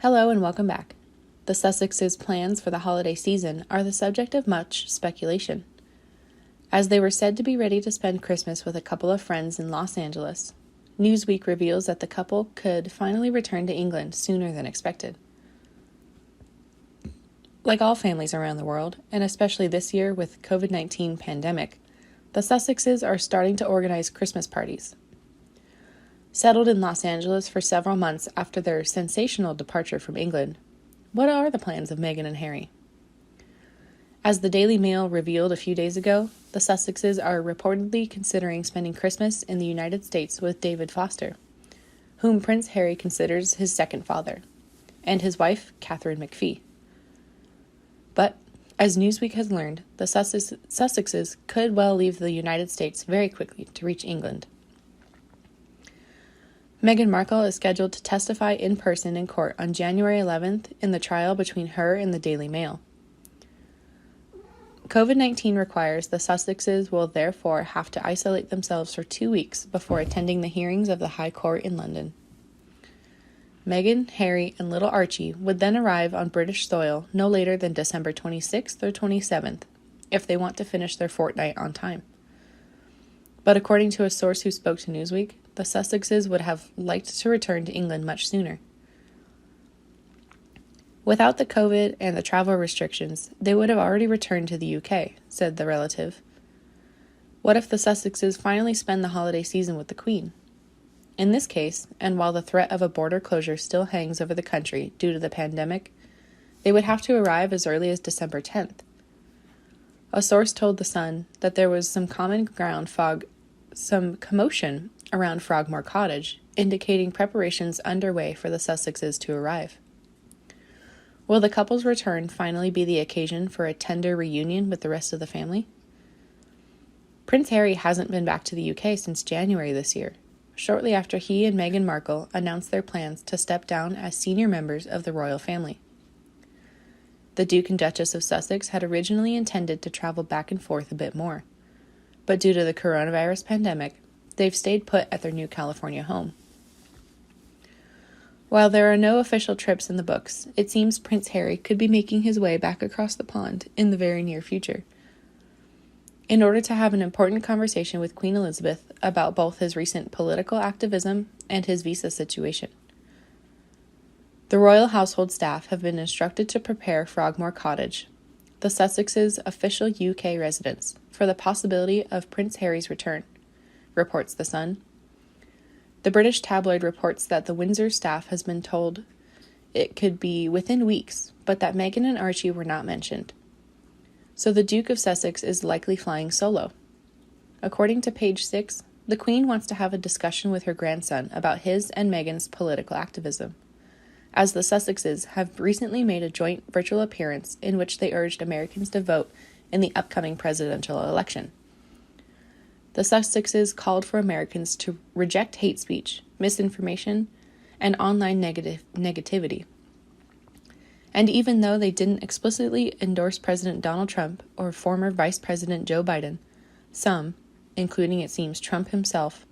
Hello and welcome back. The Sussexes' plans for the holiday season are the subject of much speculation. As they were said to be ready to spend Christmas with a couple of friends in Los Angeles, Newsweek reveals that the couple could finally return to England sooner than expected. Like all families around the world, and especially this year with COVID-19 pandemic, the Sussexes are starting to organize Christmas parties. Settled in Los Angeles for several months after their sensational departure from England, what are the plans of Meghan and Harry? As the Daily Mail revealed a few days ago, the Sussexes are reportedly considering spending Christmas in the United States with David Foster, whom Prince Harry considers his second father, and his wife, Catherine McPhee. But, as Newsweek has learned, the Sussexes could well leave the United States very quickly to reach England. Meghan Markle is scheduled to testify in person in court on January 11th in the trial between her and the Daily Mail. COVID-19 requires the Sussexes will therefore have to isolate themselves for 2 weeks before attending the hearings of the High Court in London. Meghan, Harry, and little Archie would then arrive on British soil no later than December 26th or 27th, if they want to finish their fortnight on time. But according to a source who spoke to Newsweek, the Sussexes would have liked to return to England much sooner. Without the COVID and the travel restrictions, they would have already returned to the UK, said the relative. What if the Sussexes finally spend the holiday season with the Queen? In this case, and while the threat of a border closure still hangs over the country due to the pandemic, they would have to arrive as early as December 10th. A source told The Sun that there was some commotion around Frogmore Cottage, indicating preparations underway for the Sussexes to arrive. Will the couple's return finally be the occasion for a tender reunion with the rest of the family? Prince Harry hasn't been back to the UK since January this year, shortly after he and Meghan Markle announced their plans to step down as senior members of the royal family. The Duke and Duchess of Sussex had originally intended to travel back and forth a bit more, but due to the coronavirus pandemic, they've stayed put at their new California home. While there are no official trips in the books, it seems Prince Harry could be making his way back across the pond in the very near future, in order to have an important conversation with Queen Elizabeth about both his recent political activism and his visa situation. The royal household staff have been instructed to prepare Frogmore Cottage, the Sussexes' official UK residence, for the possibility of Prince Harry's return, reports The Sun. The British tabloid reports that the Windsor staff has been told it could be within weeks, but that Meghan and Archie were not mentioned. So the Duke of Sussex is likely flying solo. According to Page 6, the Queen wants to have a discussion with her grandson about his and Meghan's political activism, as the Sussexes have recently made a joint virtual appearance in which they urged Americans to vote in the upcoming presidential election. The Sussexes called for Americans to reject hate speech, misinformation, and online negativity. And even though they didn't explicitly endorse President Donald Trump or former Vice President Joe Biden, some, including it seems Trump himself,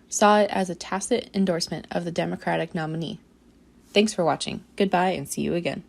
saw it as a tacit endorsement of the Democratic nominee. Thanks for watching. Goodbye and see you again.